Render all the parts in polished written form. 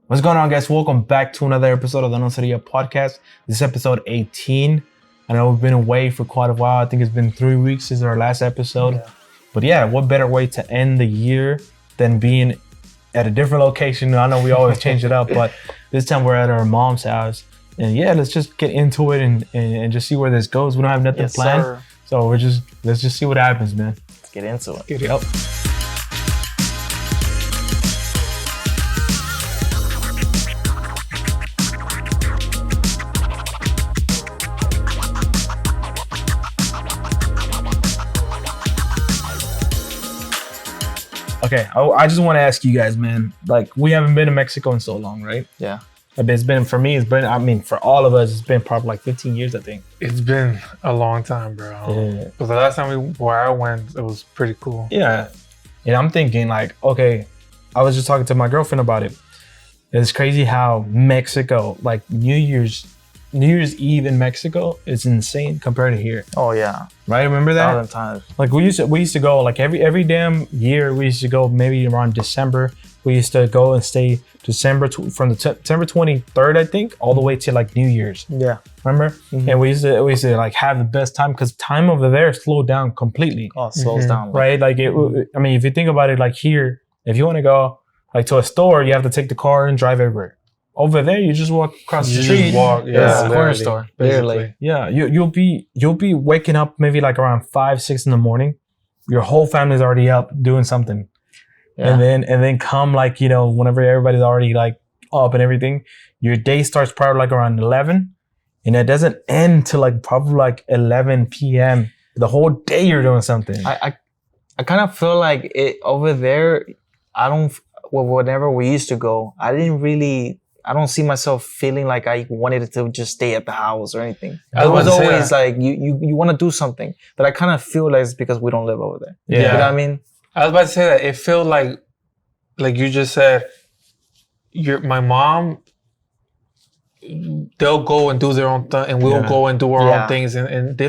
What's going on, guys? Welcome back to another episode of the No Seria podcast. This is episode 18. I know we've been away for quite a while. I think it's been 3 weeks since our last episode. Yeah. But yeah, what better way to end the year than being at a different location? I know we always change it up, but this time we're at our mom's house. And yeah, let's just get into it and just see where this goes. We don't have nothing planned. Sir. So let's just see what happens, man. Let's get into it. Yep. Okay, I just want to ask you guys, man. Like, we haven't been to Mexico in so long, right? Yeah. It's been, for me, for all of us, it's been probably like 15 years, I think. It's been a long time, bro. Yeah. But the last time where I went, it was pretty cool. Yeah. And I'm thinking, like, okay, I was just talking to my girlfriend about it. It's crazy how Mexico, like New Year's Eve in Mexico is insane compared to here. Oh yeah, right. Remember that? 1,000 times. Like we used to go like every damn year. We used to go maybe around December. We used to go and stay from the September 23rd, I think, all the way to like New Year's. Yeah, remember? Mm-hmm. And we used to like have the best time because time over there slowed down completely. Oh, it slows down, right? Like I mean, if you think about it, like here, if you want to go like to a store, you have to take the car and drive everywhere. Over there, you just walk across the street. It's a corner store. Barely. Yeah, you'll be waking up maybe like around 5-6 in the morning. Your whole family's already up doing something, and then come like whenever everybody's already like up and everything, your day starts probably like around 11, and it doesn't end till like probably like 11 p.m. The whole day you're doing something. I kind of feel like it over there. Whenever we used to go, I don't see myself feeling like I wanted to just stay at the house or anything. It was always like you want to do something, but I kind of feel like it's because we don't live over there. Yeah. You know what I mean? I was about to say that it felt like you just said, my mom, they'll go and do their own thing, and we'll go and do our own things, and they're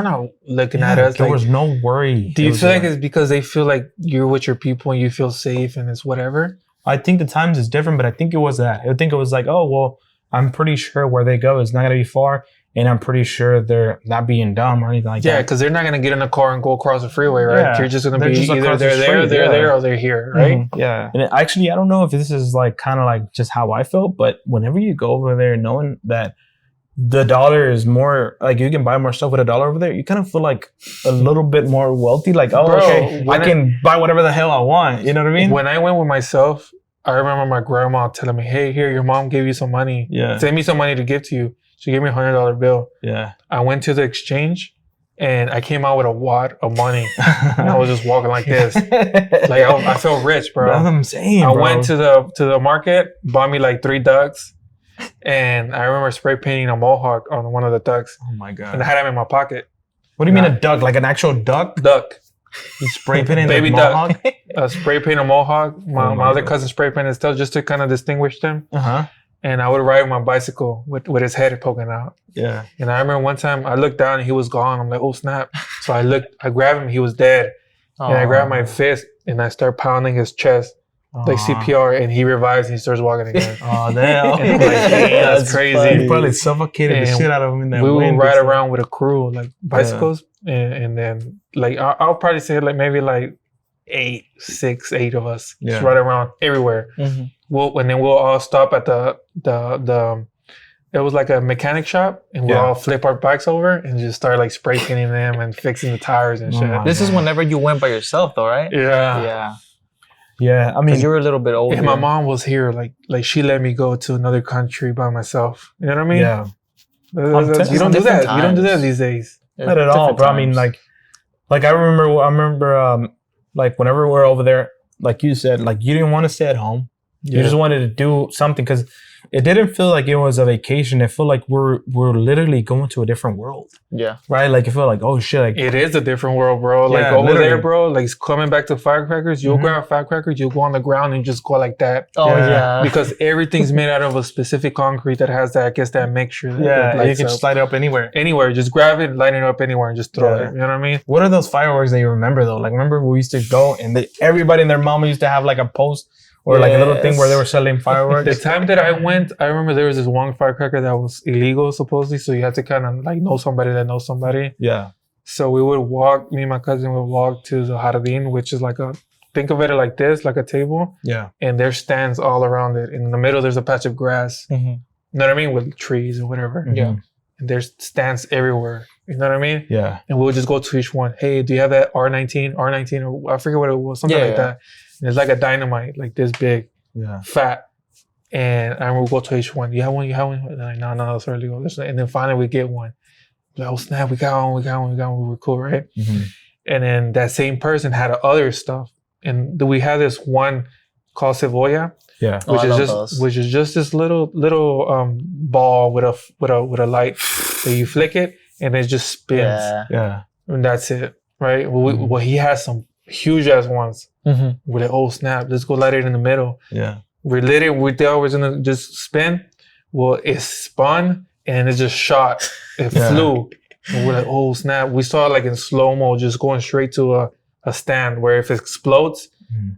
not looking at us. There was no worry. Do you feel like it's because they feel like you're with your people and you feel safe and it's whatever? I think the times is different, but I think it was that. I think it was like, oh, well, I'm pretty sure where they go is not going to be far, and I'm pretty sure they're not being dumb or anything like that. Yeah, because they're not going to get in a car and go across the freeway, right? Yeah. You're just going to be either they're there, or they're here, right? Mm-hmm. Yeah. And actually, I don't know if this is like kind of like just how I felt, but whenever you go over there knowing that the dollar is more, like you can buy more stuff with $1 over there, you kind of feel like a little bit more wealthy. Like, oh, okay, I can buy whatever the hell I want. You know what I mean? When I went with myself, I remember my grandma telling me, hey, here, your mom gave you some money. Yeah. Send me some money to give to you. She gave me $100 bill. Yeah. I went to the exchange and I came out with a wad of money. And I was just walking like this. Like I felt rich, bro. That's what I'm saying, I went to the market, bought me like 3 ducks. And I remember spray painting a mohawk on one of the ducks. Oh my God. And I had them in my pocket. What do you mean a duck? Like an actual duck? Duck. You spray painting baby the mohawk? Duck. Spray paint a mohawk. My other cousin spray painted still just to kind of distinguish them. Uh-huh. And I would ride my bicycle with his head poking out. Yeah. And I remember one time I looked down and he was gone. I'm like, oh snap. So I grabbed him, he was dead. And I grabbed my fist and I started pounding his chest. Like CPR, and he revives and he starts walking again. Oh, damn. And I'm like, that's crazy. Funny. You probably suffocated the shit out of him in that we wind. would ride around with a crew, like bicycles. And then like I'll probably say like maybe like 8 of us just ride around everywhere. Mm-hmm. And then we'll all stop at the it was like a mechanic shop, and we'll all flip our bikes over and just start like spray painting them and fixing the tires and shit. This is whenever you went by yourself though, right? Yeah. Yeah, I mean, you were a little bit older. And my mom was here, like she let me go to another country by myself. You know what I mean? Yeah. You don't do that. You don't do that these days. Not at all, bro. I mean, like I remember, like whenever we're over there, like you said, like you didn't want to stay at home. You just wanted to do something because it didn't feel like it was a vacation. It felt like we're literally going to a different world. Yeah. Right? Like it felt like, oh shit. Like, it is a different world, bro. Like over there, bro, like coming back to firecrackers, you'll grab firecrackers, you'll go on the ground and just go like that. Oh yeah. Because everything's made out of a specific concrete that has that, I guess, that mixture. That you can just light it up anywhere. Anywhere. Just grab it, light it up anywhere and just throw it. You know what I mean? What are those fireworks that you remember though? Like remember we used to go and everybody and their mama used to have like a post Or like a little thing where they were selling fireworks. The time that I went, I remember there was this one firecracker that was illegal supposedly, so you had to kind of like know somebody that knows somebody. Yeah. So we would walk, me and my cousin would walk to the jardín, which is like think of it like this, like a table. Yeah. And there's stands all around it. In the middle, there's a patch of grass. Mm-hmm. You know what I mean? With trees or whatever. Mm-hmm. Yeah. And there's stands everywhere. You know what I mean? Yeah. And we'll just go to each one. Hey, do you have that R19, or I forget what it was, something like that. And it's like a dynamite, like this big, fat. And I will go to each one. You have one? And like, no, it's already go. And then finally we get one. Like, oh snap, we got one. We were cool, right? Mm-hmm. And then that same person had other stuff. And we had this one called cebolla. Yeah. Which is just this little ball with a light that you flick it and it just spins. Yeah. And that's it, right? Well, he has some huge ass ones. Mm-hmm. We're like, oh snap, let's go light it in the middle. Yeah. We lit it. We thought it was gonna just spin. Well, it spun and it just shot. It flew. And we're like, oh snap. We saw it like in slow-mo, just going straight to a stand where if it explodes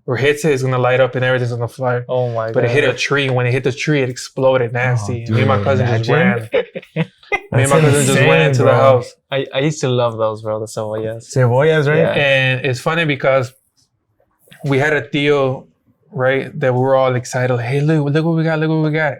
or hits it, it's gonna light up and everything's gonna fly. Oh my god. But it hit a tree. When it hit the tree, it exploded nasty. Me and my cousin just ran. Me and my cousin just went into the house. I used to love those, bro, the cebollas. Cebollas, right? Yeah. And it's funny because we had a tío, right, that we were all excited. Like, hey, look what we got.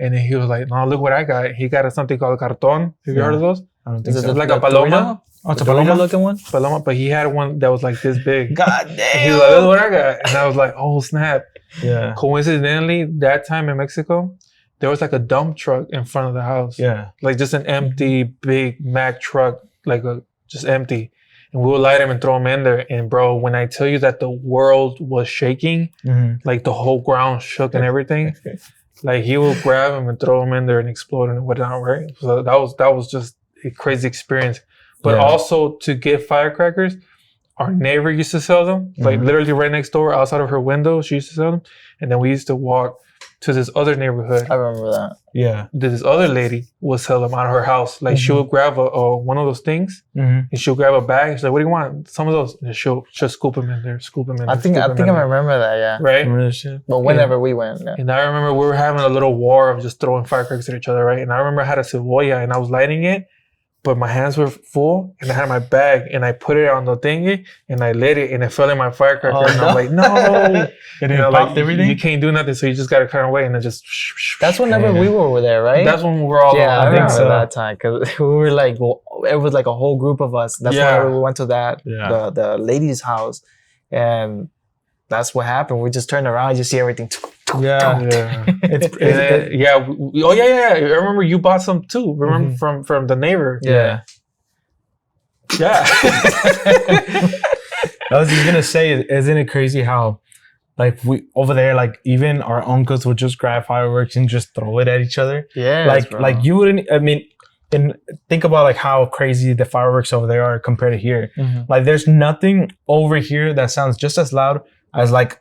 And then he was like, no, look what I got. He got something called cartón. Have you heard of those? I don't think so. It's like a paloma. Oh, it's a paloma looking one? Paloma, but he had one that was like this big. God damn. And he was like, look what I got. And I was like, oh, snap. Yeah. Coincidentally, that time in Mexico, there was like a dump truck in front of the house. Yeah. Like just an empty big Mack truck, just empty. And we would light them and throw them in there. And bro, when I tell you that the world was shaking, like the whole ground shook and everything, like he would grab them and throw them in there and explode and whatnot, right? So that was just a crazy experience. But also to get firecrackers, our neighbor used to sell them, like literally right next door outside of her window, she used to sell them. And then we used to walk to this other neighborhood. I remember that. Yeah. This other lady would sell them out of her house. Like she would grab one of those things and she'll grab a bag. She's like, what do you want? Some of those. And she'll just scoop them in there, I think I remember that, yeah. Right? But whenever we went, yeah. And I remember we were having a little war of just throwing firecrackers at each other, right? And I remember I had a cebolla and I was lighting it, but my hands were full and I had my bag and I put it on the thingy and I lit it and it fell in my firecracker. And I'm like, no. And it popped everything? You can't do nothing, so you just got to turn away and then just... That's whenever we were there, right? That's when we were all... Yeah, I remember that time because we were like, it was like a whole group of us. That's why we went to the lady's house and that's what happened. We just turned around, you see everything... Yeah. I remember you bought some too. Remember from the neighbor. Yeah. I was just gonna say, isn't it crazy how, like we over there, like even our uncles would just grab fireworks and just throw it at each other. Yeah. Like you wouldn't. I mean, and think about like how crazy the fireworks over there are compared to here. Like there's nothing over here that sounds just as loud as like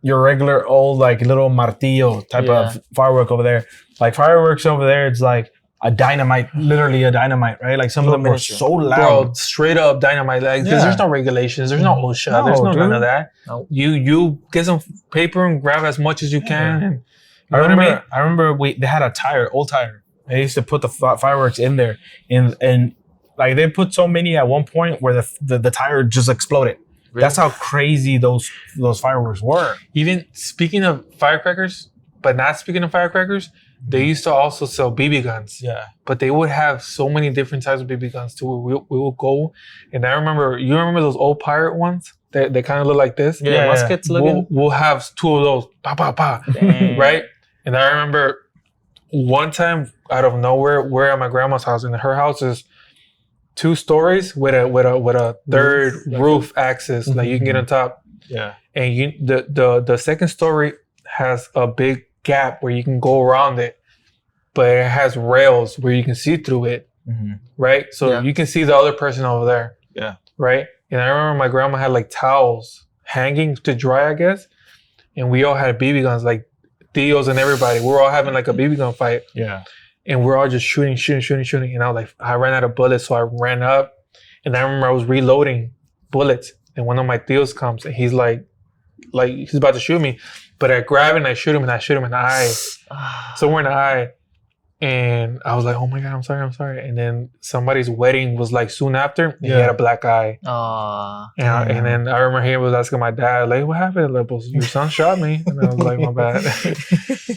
your regular old like little martillo type of firework over there. Like fireworks over there, it's like a dynamite, literally a dynamite, right? Like some of them were so loud. Bro, straight up dynamite. Like, because there's no regulations, there's no OSHA, there's none of that. No. You get some paper and grab as much as you can. And, I remember they had a old tire. They used to put the fireworks in there, and like they put so many at one point where the tire just exploded. Really? That's how crazy those fireworks were. Even speaking of firecrackers, but not speaking of firecrackers, they used to also sell BB guns. Yeah. But they would have so many different types of BB guns too. We will go, and I remember, you remember those old pirate ones? They kind of look like this. Yeah, muskets looking. We'll have two of those. Pa pa pa. Right? And I remember one time out of nowhere, we're at my grandma's house, and her house is 2 stories with a third roof access, like you can get on top. Yeah. And the second story has a big gap where you can go around it, but it has rails where you can see through it. Right? So you can see the other person over there. Yeah. Right? And I remember my grandma had like towels hanging to dry, I guess. And we all had BB guns, like Theos and everybody. We were all having like a BB gun fight. Yeah. And we're all just shooting. And I was like, I ran out of bullets, so I ran up. And I remember I was reloading bullets. And one of my Theos comes and he's like he's about to shoot me. But I grab it and I shoot him in the eye. Somewhere in the eye. And I was like, oh my God, I'm sorry. And then somebody's wedding was like soon after. And he had a black eye. And then I remember he was asking my dad, like, what happened? Like, well, your son shot me. And I was like, my bad.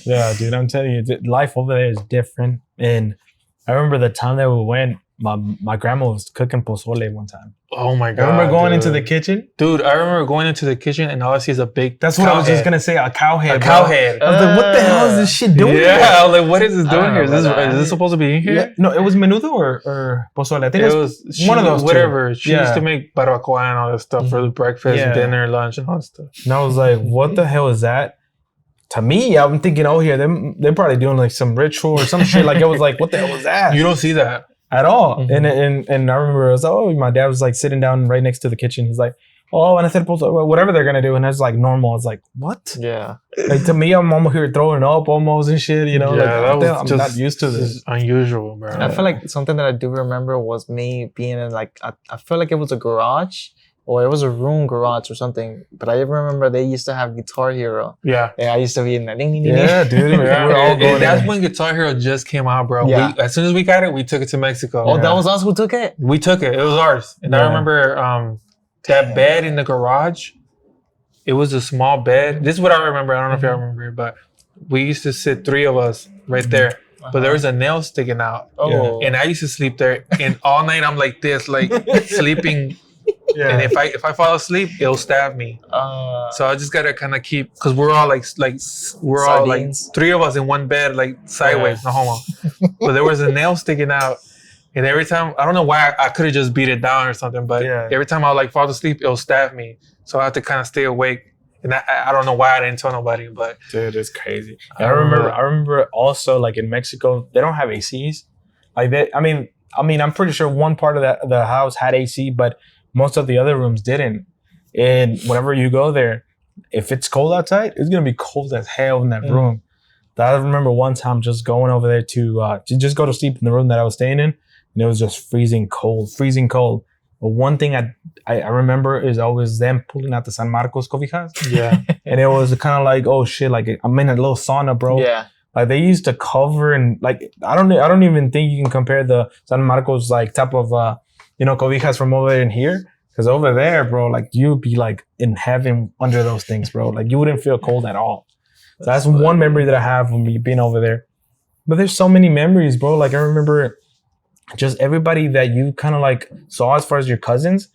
Yeah, dude, I'm telling you, life over there is different. And I remember the time that we went, my grandma was cooking pozole one time. Oh my God. I remember going into the kitchen. Dude, I remember going into the kitchen and all I see is a big That's what I was just going to say, a cow head. A cow head. I was like, what the hell is this shit doing? Yeah, I was like, what is this doing here? Is this supposed to be in here? Yeah. No, it was menudo or pozole. I think it was one of those whatever. two. She used to make barbacoa and all that stuff for the breakfast, dinner, lunch, and all that stuff. And I was like, what the hell is that? To me, I'm thinking, oh, here, they're probably doing like some ritual or some shit. Like, it was like, what the hell was that? You don't see that. At all. And I remember I was like, oh, my dad was like sitting down right next to the kitchen. He's like, oh, and I said, whatever they're gonna do, and that's like normal. I was like, what? Yeah. Like to me, I'm almost here throwing up almost and shit. You know, I'm not used to this. Unusual, bro. I feel like something that I do remember was me being in like I feel like it was a garage. Or it was a room garage or something. But I remember they used to have Guitar Hero. Yeah. And I used to be in that. Yeah, dude. We're all going that's when Guitar Hero just came out, bro. Yeah. As soon as we got it, we took it to Mexico. Oh, that was us who took it? We took it. It was ours. And I remember that bed in the garage, it was a small bed. This is what I remember. I don't know if y'all remember it, but we used to sit 3 of us right there. But there was a nail sticking out. Oh. And I used to sleep there. And all night I'm like this, like sleeping. Yeah. And if I fall asleep, it'll stab me. So I just gotta kind of keep, cause we're all like we're all like 3 of us in one bed, like sideways, no homo. But there was a nail sticking out, and every time I don't know why I could have just beat it down or something, but every time I like fall asleep, it'll stab me. So I have to kind of stay awake. And I don't know why I didn't tell nobody, but dude, it's crazy. I remember also like in Mexico, they don't have ACs. Like I mean, I'm pretty sure one part of the house had AC, but most of the other rooms didn't. And whenever you go there, if it's cold outside, it's gonna be cold as hell in that room. I remember one time just going over there to just go to sleep in the room that I was staying in, and it was just freezing cold. But one thing I remember is always them pulling out the San Marcos cobijas. Yeah. And it was kind of like, oh shit, like I'm in a little sauna, bro. Yeah. Like they used to cover and like I don't even think you can compare the San Marcos like type of cobijas from over there and here. Because over there, bro, like you'd be like in heaven under those things, bro. Like you wouldn't feel cold at all. So that's one memory that I have from me being over there. But there's so many memories, bro. Like I remember just everybody that you kind of like saw as far as your cousins,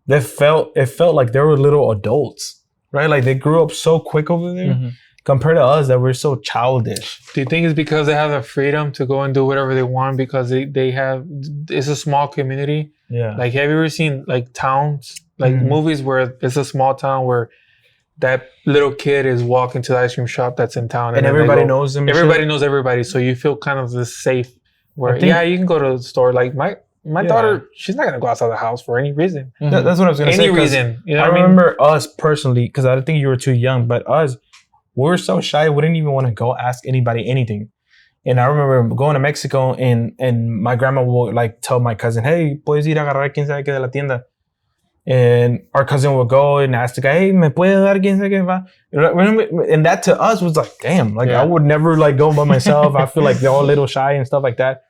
it felt like they were little adults, right? Like they grew up so quick over there compared to us that we're so childish. Do you think it's because they have the freedom to go and do whatever they want because they have, it's a small community? Yeah. Like have you ever seen like towns, like movies where it's a small town where that little kid is walking to the ice cream shop that's in town and everybody knows them. Everybody knows everybody. So you feel kind of this safe where, you can go to the store. Like my daughter, she's not going to go outside the house for any reason. That's what I was going to say. Any reason. You know I remember us personally, because I think you were too young, but us, we were so shy. We didn't even want to go ask anybody anything. And I remember going to Mexico and my grandma would like tell my cousin, hey, puedes ir a agarrar quien sabe qué de la tienda. And our cousin would go and ask the guy, hey, me puede dar quien sabe qué va? And that to us was like, damn, like I would never like go by myself. I feel like they're all a little shy and stuff like that.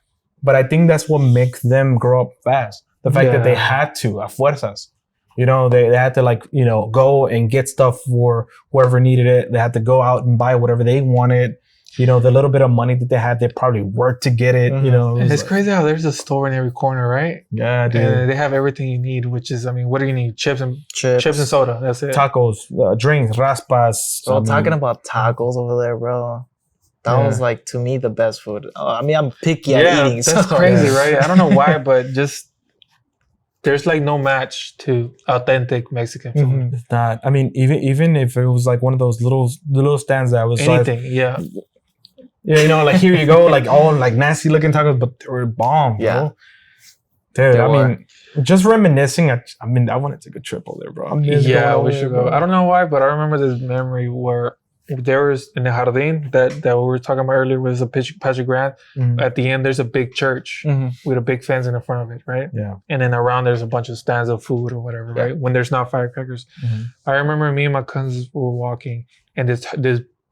But I think that's what makes them grow up fast. The fact that they had to, a fuerzas. You know, they had to like, go and get stuff for whoever needed it. They had to go out and buy whatever they wanted. The little bit of money that they had, they probably worked to get it. It's like, crazy how there's a store in every corner, right? Yeah, dude. And they have everything you need, which is, what do you need? Chips and soda. That's it. Tacos, drinks, raspas. Bro, talking about tacos over there, bro. That was like, to me, the best food. I'm picky at eating. That's crazy, right? I don't know why, but just there's like no match to authentic Mexican food. It's not. I mean, even if it was like one of those little stands that was anything, like here you go, like all like nasty looking tacos, but they were bomb, bro. Dude, I mean, just reminiscing. I want to take a trip over there, bro. We should go. I don't know why, but I remember this memory where there was in the Jardín that we were talking about earlier was a patch of grass. Mhm. At the end, there's a big church with a big fence in the front of it, right? Yeah. And then around there's a bunch of stands of food or whatever, right? When there's not firecrackers. Mhm. I remember me and my cousins were walking, and this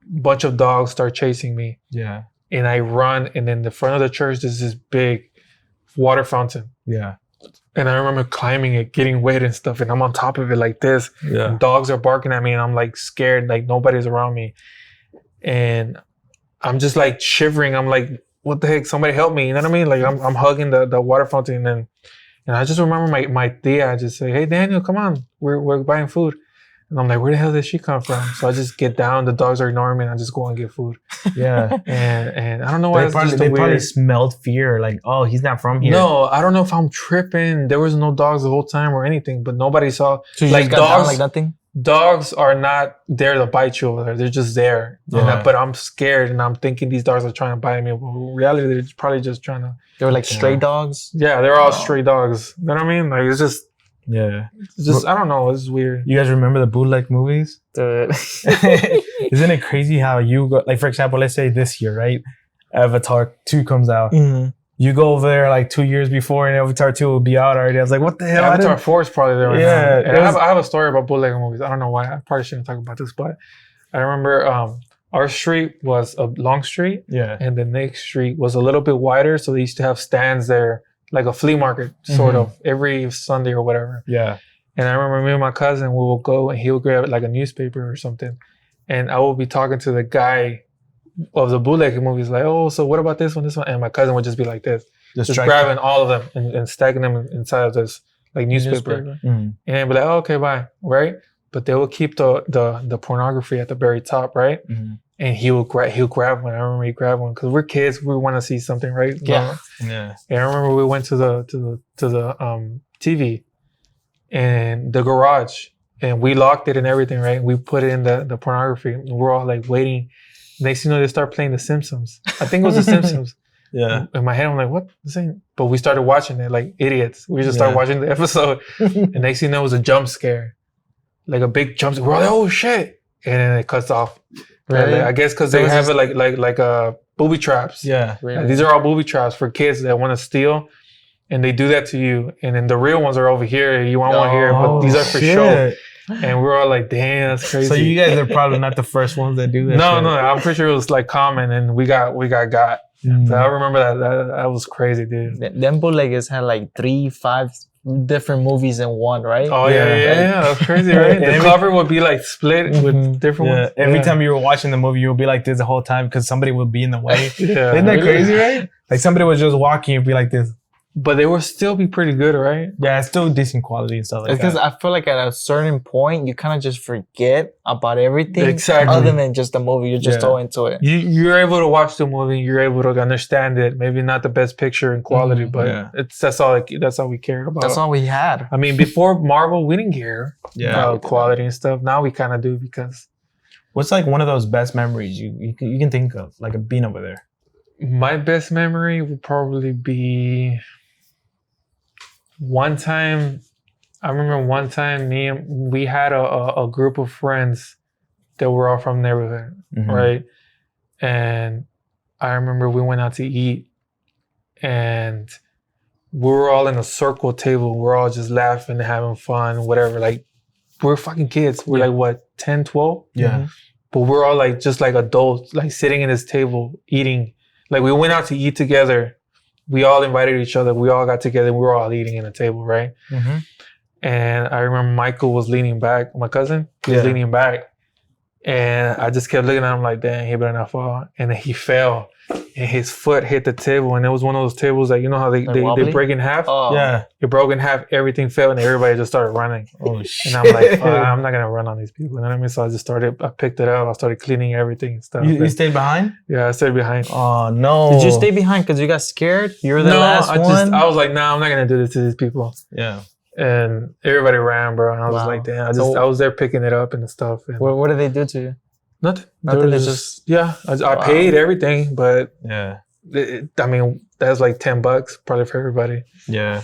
bunch of dogs start chasing me, Yeah. and I run, and in the front of the church there's this big water fountain. Yeah. And I remember climbing it, getting wet and stuff, and I'm on top of it like this. Yeah. And dogs are barking at me, and I'm like scared, like nobody's around me. And I'm just like shivering. I'm like, what the heck? Somebody help me. You know what I mean? Like I'm hugging the water fountain. And I just remember my tia just say, hey, Daniel, come on. We're buying food. And I'm like, where the hell did she come from? So I just get down. The dogs are ignoring me, and I just go and get food. Yeah. And I don't know why. They probably smelled fear. Like, oh, he's not from here. No, I don't know if I'm tripping. There was no dogs the whole time or anything, but nobody saw. So you like just got dogs, down like nothing? Dogs are not there to bite you over there. They're just there. Yeah. But I'm scared, and I'm thinking these dogs are trying to bite me. But in reality, they're probably just trying to. They were like stray dogs? Yeah, they're all stray dogs. You know what I mean? Like, it's just, I don't know. It's weird. You guys remember the bootleg movies? Dude. Isn't it crazy how you go, like, for example, let's say this year, right? Avatar 2 comes out. Mm-hmm. You go over there like 2 years before, and Avatar 2 will be out already. I was like, what the hell? Avatar 4 is probably there right now. And Yeah. I have a story about bootleg movies. I don't know why. I probably shouldn't talk about this, but I remember our street was a long street. Yeah. And the next street was a little bit wider. So they used to have stands there, like a flea market, sort of, every Sunday or whatever. Yeah. And I remember me and my cousin, we will go and he'll grab like a newspaper or something. And I will be talking to the guy of the bootleg movies, like, oh, so what about this one, this one? And my cousin would just be like this, just grabbing all of them and stacking them inside of this like newspaper. Mm. And I'd be like, oh, okay, bye, right? But they will keep the pornography at the very top, right? Mm. And he'll grab one. I remember he grabbed one because we're kids, we want to see something, right? Yeah. Yeah. And I remember we went to the TV and the garage, and we locked it and everything, right? We put it in the pornography, and we're all like waiting. Next thing you know, they start playing The Simpsons. I think it was The Simpsons. Yeah. In my head, I'm like, what? This ain't. But we started watching it like idiots. We just started watching the episode, and next thing you know, it was a jump scare, like a big jump scare. We're like, oh shit! And then it cuts off. Right? Like, I guess because they have it like booby traps. Yeah. Really? Like, these are all booby traps for kids that want to steal, and they do that to you. And then the real ones are over here. You want one here, but these are for show. And we're all like, damn, that's crazy. So you guys are probably not the first ones that do that. No, I'm pretty sure it was like common, and we got. Mm. So I remember that was crazy, dude. Them bootleggers had like 3-5 different movies in one, right? Oh yeah, that's crazy, right? The cover would be like split with different ones. Every time you were watching the movie, you would be like this the whole time because somebody would be in the way. Yeah. Isn't that crazy, right? Like somebody was just walking and be like this. But they would still be pretty good, right? Yeah, it's still decent quality and stuff like that. Because I feel like at a certain point, you kind of just forget about everything. Exactly. Other than just the movie. You're just so into it. You're able to watch the movie. You're able to understand it. Maybe not the best picture and quality, but that's all we cared about. That's all we had. I mean, before Marvel, we didn't care Yeah. about quality and stuff. Now we kind of do because What's like one of those best memories you can think of, like being over there? my best memory would probably be one time. I remember one time we had a group of friends that were all from the neighborhood, right? And I remember we went out to eat, and we were all in a circle table. We're all just laughing, having fun, whatever. Like, we're fucking kids. We're like, what, 10, 12? Yeah. But we're all like, just like adults, like sitting in this table, eating. Like, we went out to eat together. We all invited each other. We all got together. We were all eating in a table, right? Mm-hmm. And I remember Michael was leaning back. My cousin, he was leaning back. And I just kept looking at him like, dang, he better not fall. And then he fell. And his foot hit the table. And it was one of those tables that, you know how they break in half? Oh. Yeah. It broke in half. Everything fell. And everybody just started running. Oh, shit. And I'm like, I'm not going to run on these people. You know what I mean? So I picked it up. I started cleaning everything and stuff. You stayed behind? Yeah, I stayed behind. Oh, no. Did you stay behind because you got scared? You were the last one? I was like, nah, I'm not going to do this to these people. Yeah. And everybody ran, bro. And I was like, damn. I was there picking it up and stuff. And What did they do to you? Nothing. Nothing. They just I paid everything, but yeah. I mean, that's like $10 probably for everybody. Yeah.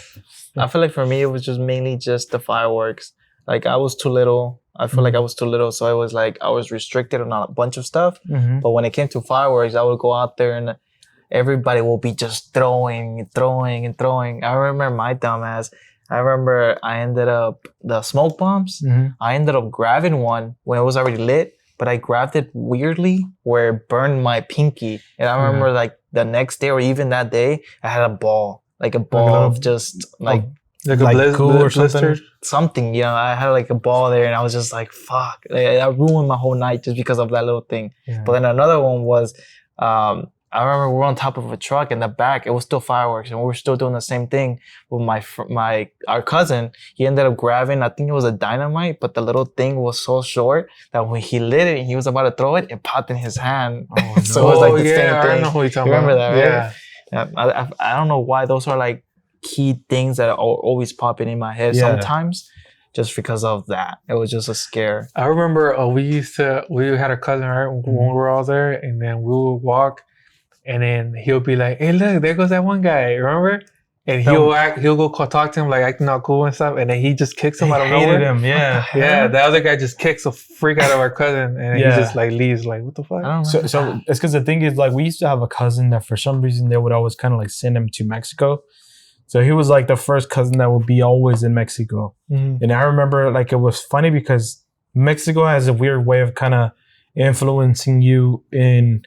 I feel like for me, it was just mainly just the fireworks. Like, I was too little I feel like I was too little, so I was restricted on a bunch of stuff. But when it came to fireworks, I would go out there and everybody will be just throwing and throwing and throwing. I remember my dumbass. I remember I ended up the smoke bombs. I ended up grabbing one when it was already lit, but I grabbed it weirdly where it burned my pinky. And I remember like the next day or even that day, I had a ball, like a ball of just like a glue or something. You know, I had like a ball there, and I was just like, "Fuck!" I ruined my whole night just because of that little thing. Yeah. But then another one was. I remember we were on top of a truck in the back. It was still fireworks, and we were still doing the same thing. With our cousin, he ended up grabbing. I think it was a dynamite, but the little thing was so short that when he lit it and he was about to throw it, it popped in his hand. Oh, no. So it was like the same thing. I know who you're talking about. Remember that, right? Yeah. I don't know why those are like key things that are always popping in my head sometimes. Just because of that. It was just a scare. I remember we had a cousin, right, when we were all there, and then we would walk, and then he'll be like, "Hey, look, there goes that one guy," remember? And he'll go talk to him, like acting all cool and stuff, and then he just kicks him out of nowhere. Him, yeah. Yeah, the other guy just kicks the freak out of our cousin, and he just like leaves, like, what the fuck? I don't know. So it's because the thing is, like, we used to have a cousin that for some reason they would always kind of like send him to Mexico. So he was like the first cousin that would be always in Mexico. And I remember like it was funny because Mexico has a weird way of kind of influencing you in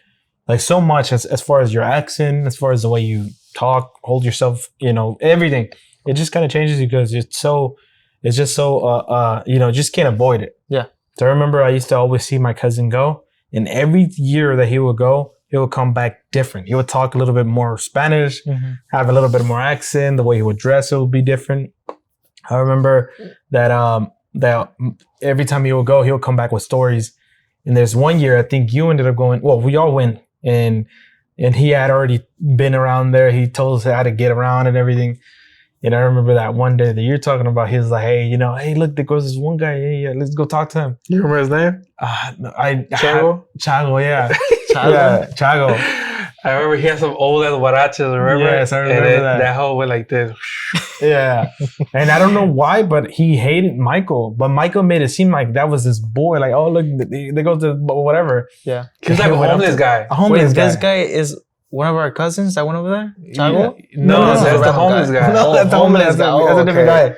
like so much as far as your accent, as far as the way you talk, hold yourself, you know, everything. It just kind of changes you because just so you know, just can't avoid it. Yeah. So I remember I used to always see my cousin go, and every year that he would go, he would come back different. He would talk a little bit more Spanish, have a little bit more accent. The way he would dress, it would be different. I remember that every time he would go, he would come back with stories. And there's one year, I think you ended up going, well, we all went. And he had already been around there. He told us how to get around and everything. And I remember that one day that you're talking about, he was like, hey, you know, hey, look, there goes this one guy. Yeah, let's go talk to him. You remember his name? No, Chago, yeah. Yeah, Chago. I remember he had some old ass huaraches, remember? Yes, I remember that. That hoe went like this. Yeah. And I don't know why, but he hated Michael. But Michael made it seem like that was this boy. Like, oh, look, they go to whatever. Yeah. He was like a homeless guy. This guy is one of our cousins that went over there? Chago? Yeah. No, that's the homeless guy. No, that's the homeless guy. That's a different guy.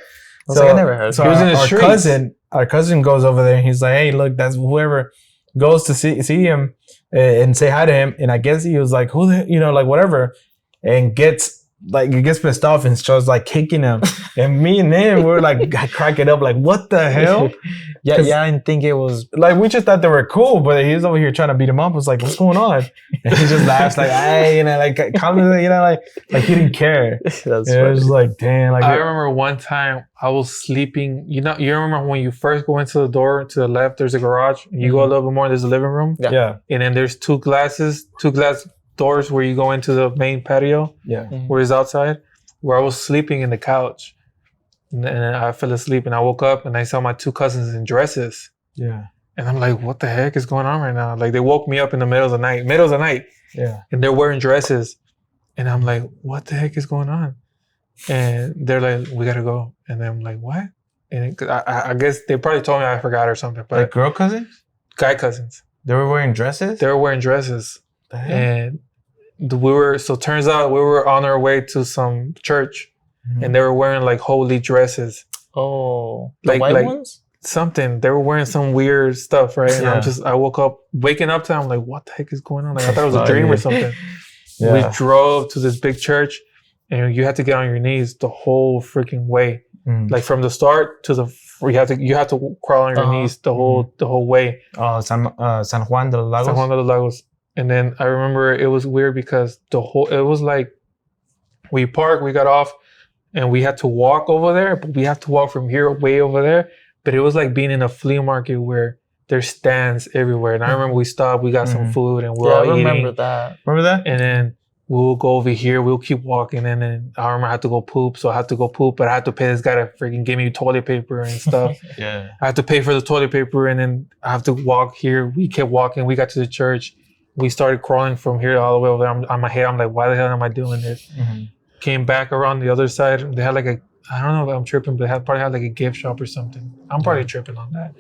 So I never heard. So he was in the streets. Our cousin goes over there and he's like, hey, look, that's whoever goes to see him and say hi to him. And I guess he was like, who the, you know, like whatever. And gets pissed off and starts like kicking him. And me and him were like cracking up, like, what the hell? Yeah, I didn't think it was like, we just thought they were cool, but he was over here trying to beat him up. I was like, what's going on? And he just laughs like, hey, you know, like, you know, like he didn't care. That's funny. It was like, damn. Like, I remember one time I was sleeping. You remember when you first go into the door to the left, there's a garage. And you go a little bit more, there's a living room. Yeah. And then there's two glass doors where you go into the main patio. Yeah. Where it's outside. Where I was sleeping in the couch. And I fell asleep and I woke up and I saw my two cousins in dresses. Yeah. And I'm like, what the heck is going on right now? Like, they woke me up in the middle of the night. Yeah. And they're wearing dresses. And I'm like, what the heck is going on? And they're like, we gotta go. And then I'm like, what? And I guess they probably told me I forgot or something. But like girl cousins? Guy cousins. They were wearing dresses? They were wearing dresses. The hell? And turns out we were on our way to some church. And they were wearing like holy dresses. Oh, like white ones? Something. They were wearing some weird stuff, right? And I woke up, waking up to them, I'm like, what the heck is going on? Like, I thought it was a dream or something. Yeah. We drove to this big church and you had to get on your knees the whole freaking way. Like from the start to you have to crawl on your knees the whole way. Oh, San Juan de los Lagos. San Juan de los Lagos. And then I remember it was weird because it was like we parked, we got off, and we had to walk over there, but we have to walk from here way over there. But it was like being in a flea market where there's stands everywhere. And I remember we stopped, we got some food, and we're all eating. I remember that. Remember that? And then we'll go over here, we'll keep walking, and then I remember I had to go poop, so I had to go poop, but I had to pay this guy to freaking give me toilet paper and stuff. Yeah. I had to pay for the toilet paper, and then I have to walk here. We kept walking, we got to the church. We started crawling from here all the way over there. On my head, I'm like, why the hell am I doing this? Came back around the other side. They had like I don't know if I'm tripping, but they probably had like a gift shop or something. I'm probably tripping on that.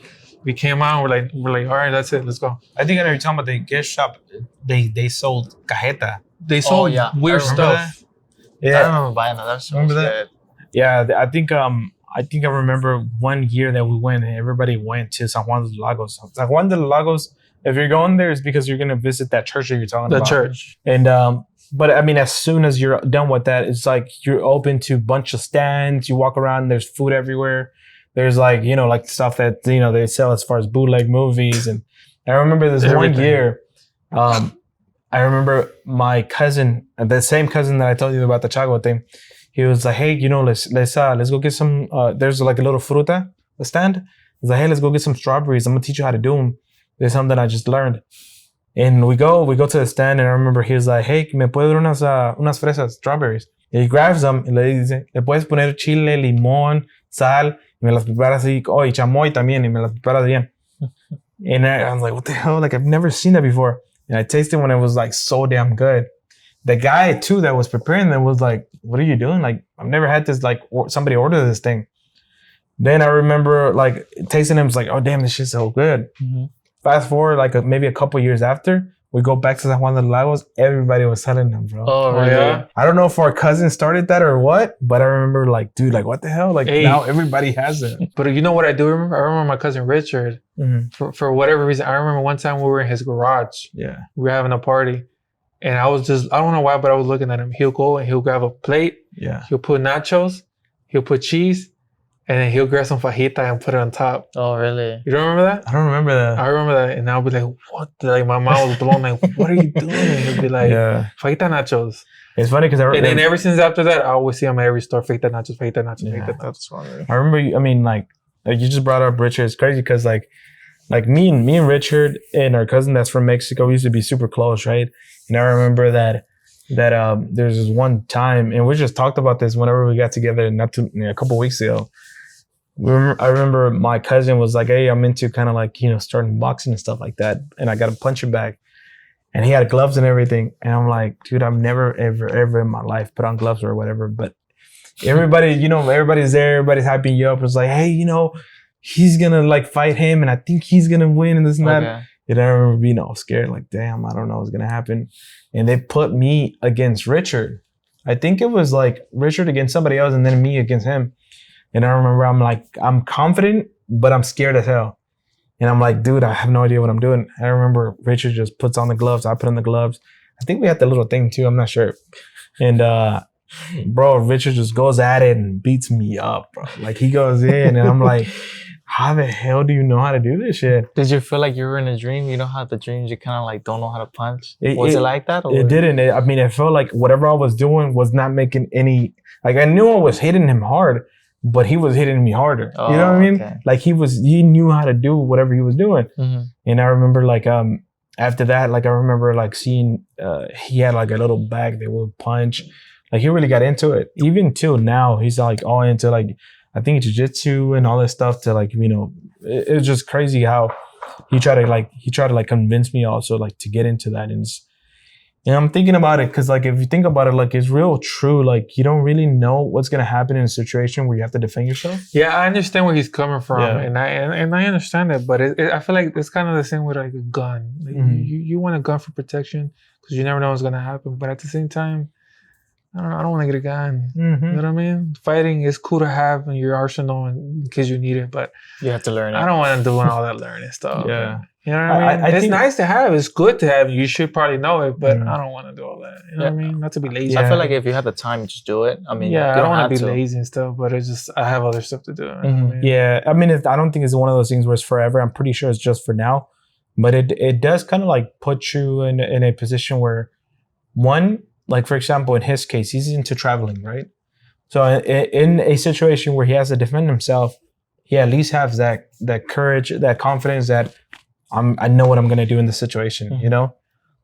we came out. We're like, all right, that's it. Let's go. I think I know you're talking about the gift shop. They sold cajeta. They sold weird stuff. Yeah, I remember buying that. That's so good. Yeah, I think I remember one year that we went and everybody went to San Juan de los Lagos. San Juan de los Lagos, if you're going there, it's because you're gonna visit that church that you're talking about. The church. And but I mean, as soon as you're done with that, it's like you're open to a bunch of stands. You walk around, there's food everywhere. There's like, you know, like stuff that, you know, they sell as far as bootleg movies. And I remember this one year, I remember my cousin, the same cousin that I told you about the Chago thing. He was like, hey, you know, let's go get some, there's like a little fruta stand. He's like, hey, let's go get some strawberries. I'm gonna teach you how to do them. There's something I just learned. And we go to the stand, and I remember he was like, hey, ¿me puede dar unas fresas, strawberries? And he grabs them and le dice, le puedes poner chile, limón, sal, y me las preparas así, y chamoy también, y me las preparas bien. And I was like, what the hell? Like, I've never seen that before. And I tasted when it was like so damn good. The guy too that was preparing them was like, what are you doing? Like, I've never had this, like, somebody order this thing. Then I remember like tasting them, was like, oh damn, this shit's so good. Mm-hmm. Fast forward like maybe a couple years after, we go back to San Juan de los Lagos, everybody was selling them, bro. Oh, really? Yeah. I don't know if our cousin started that or what, but I remember like, dude, like what the hell? Like now everybody has it. But you know what I do remember? I remember my cousin Richard, for whatever reason. I remember one time we were in his garage. Yeah. We were having a party. And I don't know why, but I was looking at him. He'll go and he'll grab a plate. Yeah. He'll put nachos. He'll put cheese. And then he'll grab some fajita and put it on top. Oh, really? You don't remember that? I don't remember that. I remember that. And I'll be like, what? Like, my mouth was blown. Like, what are you doing? He'll be like, fajita nachos. It's funny because and then ever since after that, I always see him at every store, fajita nachos, fajita nachos, fajita nachos. I remember, I mean, like you just brought up Richard. It's crazy because like me and Richard and our cousin that's from Mexico, we used to be super close, right? And I remember that there's this one time, and we just talked about this whenever we got together a couple weeks ago. I remember my cousin was like, hey, I'm into kind of like, you know, starting boxing and stuff like that. And I got a punching bag. And he had gloves and everything. And I'm like, dude, I've never, ever in my life put on gloves or whatever. But everybody, you know, everybody's there. Everybody's hyping you up. It's like, hey, you know, he's going to like fight him. And I think he's going to win and this and that. And I remember being all scared, like, damn, I don't know what's going to happen. And they put me against Richard. I think it was like Richard against somebody else and then me against him. And I remember I'm confident, but I'm scared as hell. And I'm like, dude, I have no idea what I'm doing. I remember Richard just puts on the gloves. I put on the gloves. I think we had the little thing too. I'm not sure. And bro, Richard just goes at it and beats me up, bro. Like he goes in and I'm like, how the hell do you know how to do this shit? Did you feel like you were in a dream? You know how the dreams you kind of like don't know how to punch? Was it like that? Or? It didn't. I mean, it felt like whatever I was doing was not making any, like I knew I was hitting him hard, but he was hitting me harder. You know what I mean? Okay. Like he knew how to do whatever he was doing. Mm-hmm. And I remember like, after that, like I remember like seeing, he had like a little bag that would punch. Like he really got into it. Even till now, he's like all into like, I think jiu-jitsu and all this stuff to like, you know, it's just crazy how he tried to like convince me also like to get into that. And I'm thinking about it because like if you think about it, like it's real true. Like you don't really know what's gonna happen in a situation where you have to defend yourself. Yeah, I understand where he's coming from, and I understand it. But I feel like it's kind of the same with like a gun. Like you want a gun for protection because you never know what's gonna happen. But at the same time, I don't want to get a gun. Mm-hmm. You know what I mean? Fighting is cool to have in your arsenal in case you need it, but you have to learn it. I don't want to do all that learning stuff. Yeah. You know what I mean? It's nice to have. It's good to have. You should probably know it, but I don't want to do all that. You know what I mean? Not to be lazy. I feel like if you have the time, just do it. I mean, I don't want to be lazy and stuff, but it's just, I have other stuff to do. You know what I mean? Yeah. I mean, I don't think it's one of those things where it's forever. I'm pretty sure it's just for now, but it does kind of like put you in a position where one, like for example, in his case, he's into traveling, right? So in a situation where he has to defend himself, he at least has that courage, that confidence that I know what I'm gonna do in this situation, you know?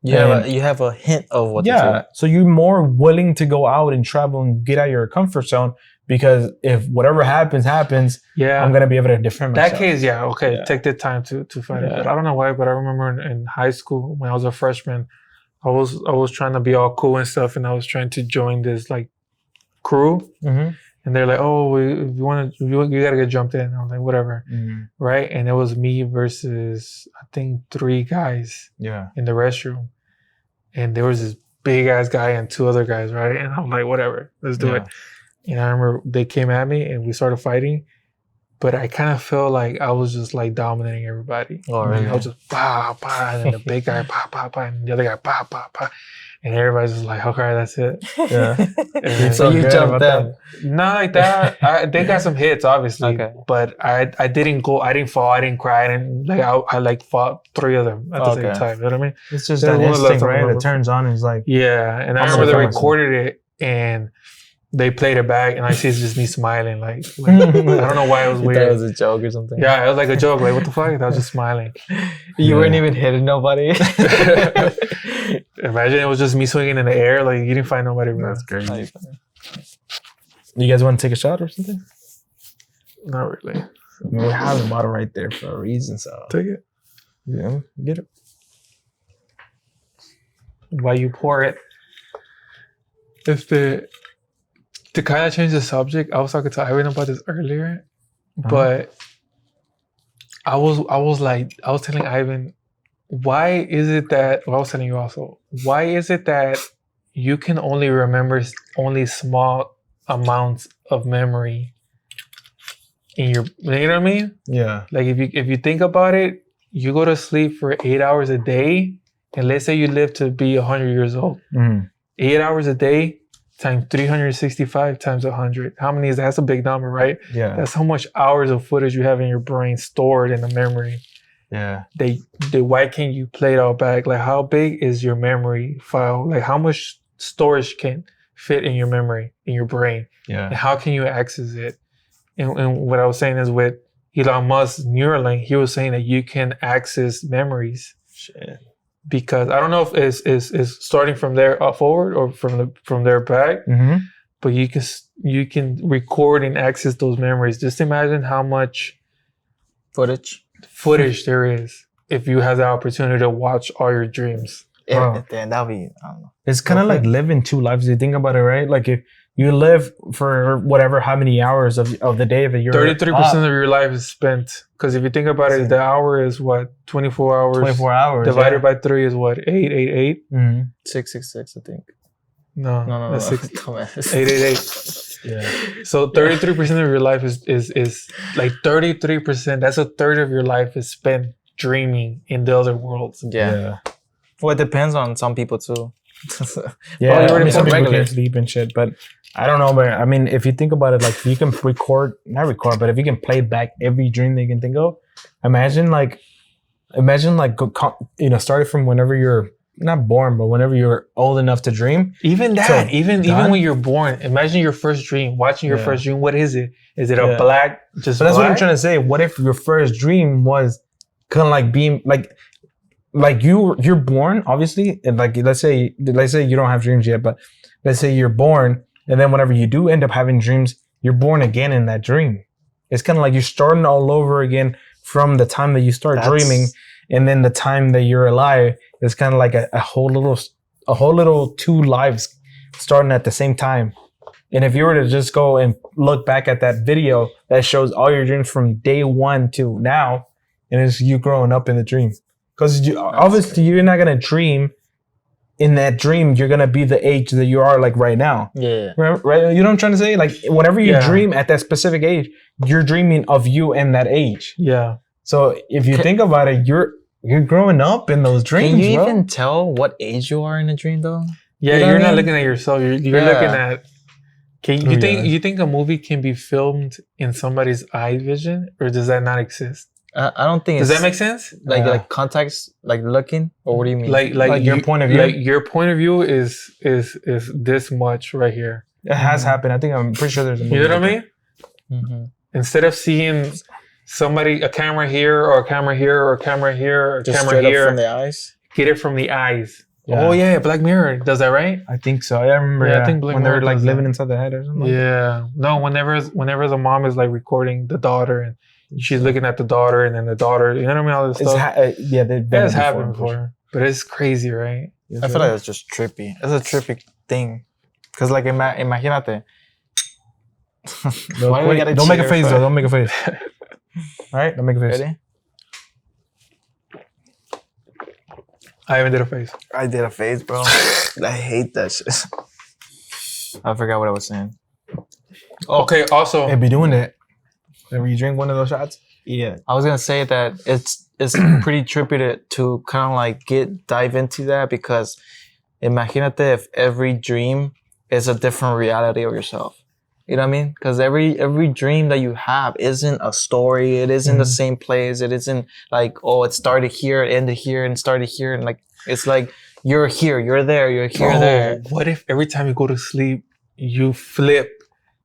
You have a hint of what to do. So you're more willing to go out and travel and get out of your comfort zone because if whatever happens, I'm gonna be able to defend myself. That case, take the time to fight it. But I don't know why, but I remember in high school when I was a freshman, I was trying to be all cool and stuff, and I was trying to join this like crew. Mm-hmm. And they're like, oh, if you want to, you got to get jumped in. I'm like, whatever. Right. And it was me versus, I think, 3 guys in the restroom. And there was this big ass guy and 2 other guys. Right. And I'm like, whatever, let's do it. And I remember they came at me and we started fighting. But I kind of felt like I was just like dominating everybody. Oh, really? I was just bah, bah, and then the big guy, bah, bah, bah, and the other guy, bah, bah, bah. And everybody's just like, okay, that's it. Yeah. So you jumped them. Not like that. They got some hits, obviously. Okay. But I didn't fall, I didn't cry. I like fought 3 of them at the same time. You know what I mean? It's just that instinct, right? It turns on and it's like... Yeah. And I remember they recorded it and they played it back, and I see it's just me smiling. Like I don't know why it was weird. That was a joke or something. Yeah, it was like a joke. Like, what the fuck? I was just smiling. You weren't even hitting nobody. Imagine it was just me swinging in the air. Like, you didn't find nobody. That's crazy. You guys want to take a shot or something? Not really. I mean, we have the bottle right there for a reason, so... Take it. Yeah, get it. While you pour it, to kind of change the subject, I was talking to Ivan about this earlier, but I was telling Ivan, why is it that, well, I was telling you also, why is it that you can only remember only small amounts of memory in your, you know what I mean? Yeah. Like if you think about it, you go to sleep for 8 hours a day, and let's say you live to be 100 years old. 8 hours a day times 365 times 100. How many is that? That's a big number, right? Yeah. That's how much hours of footage you have in your brain stored in the memory. Yeah. Why can't you play it all back? Like, how big is your memory file? Like, how much storage can fit in your memory, in your brain? Yeah. And how can you access it? And what I was saying is with Elon Musk's Neuralink, he was saying that you can access memories. Shit. Because I don't know if it's starting from there forward or from there back, but you can record and access those memories. Just imagine how much footage there is if you have the opportunity to watch all your dreams. Then that'll be, I don't know. It's kind of like living 2 lives. You think about it, right? Like if you live for whatever, how many hours of the day that you're 33% of your life is spent. Because if you think about it, the hour is what? 24 hours. 24 hours. Divided by 3 is what? 888? 666, I think. No. That's 888. Yeah. So 33% of your life is like 33%. That's a third of your life is spent dreaming in the other worlds. Yeah. Well, it depends on some people too. Yeah, I mean, some people can't sleep and shit, but I don't know. But I mean, if you think about it, like if you can but if you can play back every dream that you can think of, imagine starting from whenever you're not born, but whenever you're old enough to dream. Even that, even when you're born, imagine your first dream. Watching your first dream, what is it? Is it a black? But that's what I'm trying to say. What if your first dream was kind of like being like you're born, obviously, and like let's say you don't have dreams yet, but let's say you're born, and then whenever you do end up having dreams, you're born again in that dream. It's kind of like you're starting all over again from the time that you start dreaming, and then the time that you're alive. It's kind of like a whole little 2 lives starting at the same time. And if you were to just go and look back at that video that shows all your dreams from day 1 to now, and it's you growing up in the dream. Because obviously you're not gonna dream in that dream. You're gonna be the age that you are like right now. Yeah. Right. You know what I'm trying to say? Like whatever you dream at that specific age, you're dreaming of you in that age. Yeah. So if you think about it, you're growing up in those dreams. Can you even tell what age you are in a dream though? Yeah, you're not looking at yourself. You're looking at. You think a movie can be filmed in somebody's eye vision, or does that not exist? I don't think. Does that make sense? Like context, like looking, or what do you mean? Like your point of view. Like your point of view is this much right here. It has happened. I think I'm pretty sure there's a movie. You know what I mean? Mm-hmm. Instead of seeing a camera here or a camera here or a camera here or a camera here from the eyes. Get it from the eyes. Yeah. Oh yeah, Black Mirror does that, right? I think so. I remember. Yeah, I think Black when Mirror they're like living that. inside the head or something. Yeah. No, whenever the mom is like recording the daughter and she's looking at the daughter and then the daughter, you know what I mean? All this stuff. That has happened before. But it's crazy, right? I feel like it's just trippy. It's a trippy thing. Because like, imagínate. Why do we gotta Don't make a cheer face for- though. Don't make a face. All right, don't make a face. Ready? I haven't did a face. I did a face, bro. I hate that shit. I forgot what I was saying. Okay, also, Hey, be doing that. Whenever you drink one of those shots. Yeah, I was gonna say that it's pretty trippy to kind of like dive into that, because imagínate if every dream is a different reality of yourself. You know what I mean? Because every dream that you have isn't a story. It isn't the same place. It isn't like, oh, it started here, it ended here, and started here, and like it's like you're here, you're there, you're here, bro, there. what if every time you go to sleep, you flip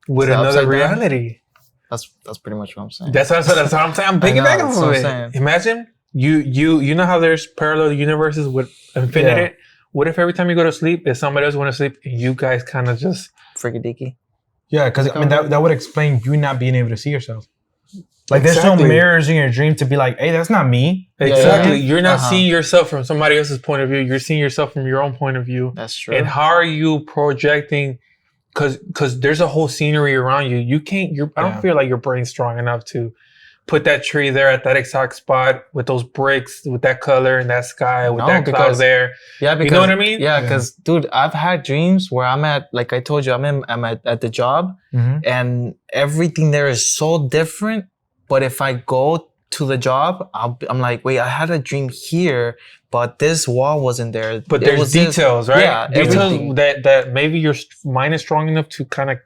with Is it another upside down? reality? That's pretty much what I'm saying. That's what I'm saying. I'm know, piggybacking that's from what I'm it. saying. Imagine you know how there's parallel universes with infinity. Yeah. What if every time you go to sleep, if somebody else want to sleep, and you guys kind of just Freaky deaky. Yeah, because I mean that would explain you not being able to see yourself. Like there's Exactly. no mirrors in your dream to be like, hey, that's not me. exactly Yeah. you're not Uh-huh. seeing yourself from somebody else's point of view. You're seeing yourself from your own point of view. That's true. And how are you projecting? Because there's a whole scenery around you. You can't. I don't feel like your brain's strong enough to put that tree there at that exact spot with those bricks, with that color and that sky, with No, that cloud because- there. Yeah, because, You know what I mean? Yeah, because dude, I've had dreams where I'm at, like I told you, I'm at the job, Mm-hmm. and everything there is so different. But if I go to the job, I'm like, wait, I had a dream here, but this wall wasn't there. But It there's was this- details, right? Yeah, Details everything. that maybe your mind is strong enough to kind of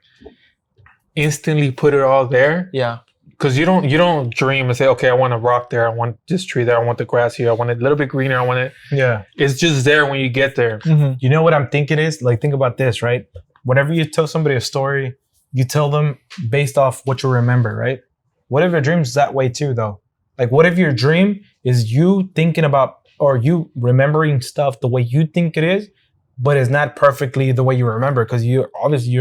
instantly put it all there. Yeah, Because you don't dream and say, okay, I want a rock there, I want this tree there, I want the grass here, I want it a little bit greener, I want it. Yeah. It's just there when you get there. You know what I'm thinking is? Like, think about this, right? Whenever you tell somebody a story, you tell them based off what you remember, right? What if your dream's that way too, though? Like, what if your dream is you thinking about or you remembering stuff the way you think it is, but it's not perfectly the way you remember, because you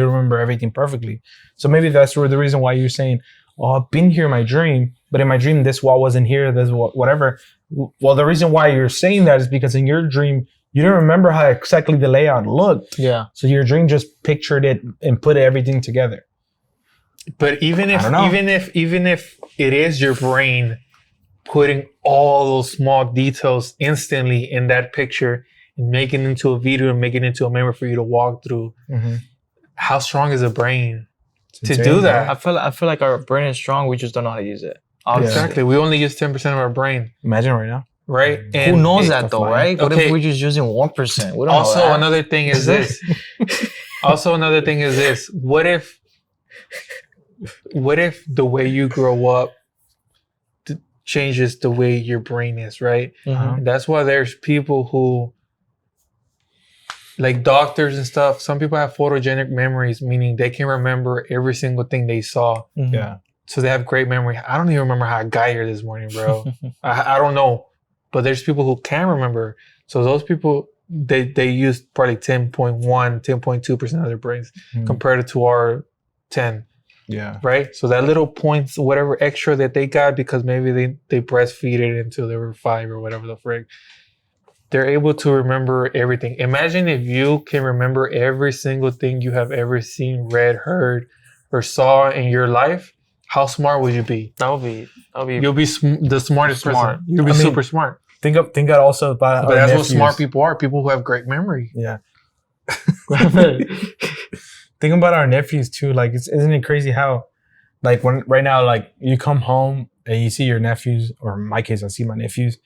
remember everything perfectly. So maybe that's the reason why you're saying, oh, I've been here in my dream, but in my dream, this wall wasn't here, this whatever. Well, the reason why you're saying that is because in your dream, you didn't remember how exactly the layout looked. yeah. So your dream just pictured it and put everything together. But even I don't know. if it is your brain putting all those small details instantly in that picture and making it into a video and making it into a memory for you to walk through, how strong is a brain to insane, do bro. that? I feel like our brain is strong. We just don't know how to use it. Honestly. Exactly. We only use 10% of our brain, Imagine right now. right? Who knows that stuff though, like- right? What Okay. if we're just using 1%? We don't Also, know that. another thing is this. What if the way you grow up changes the way your brain is, right? Mhm. And that's why there's people who, like doctors and stuff, some people have photogenic memories, meaning they can remember every single thing they saw. Mhm. Yeah. So they have great memory. I don't even remember how I got here this morning, bro. I don't know. But there's people who can remember. So those people, they use probably 10.1, 10.2% of their brains compared to our 10. Yeah. Right? So that little points, whatever extra that they got because maybe they breastfeed it until they were 5 or whatever the frig, they're able to remember everything. Imagine if you can remember every single thing you have ever seen, read, heard, or saw in your life. How smart would you be? That would be. You'll be the smartest Smart. person. You'll be I mean, super smart. Think out also about But our that's what nephews. smart people are. People who have great memory. Yeah. Think about our nephews too. Like, isn't it crazy how, like, when right now, like, you come home and you see your nephews, or in my case, I see my nephews.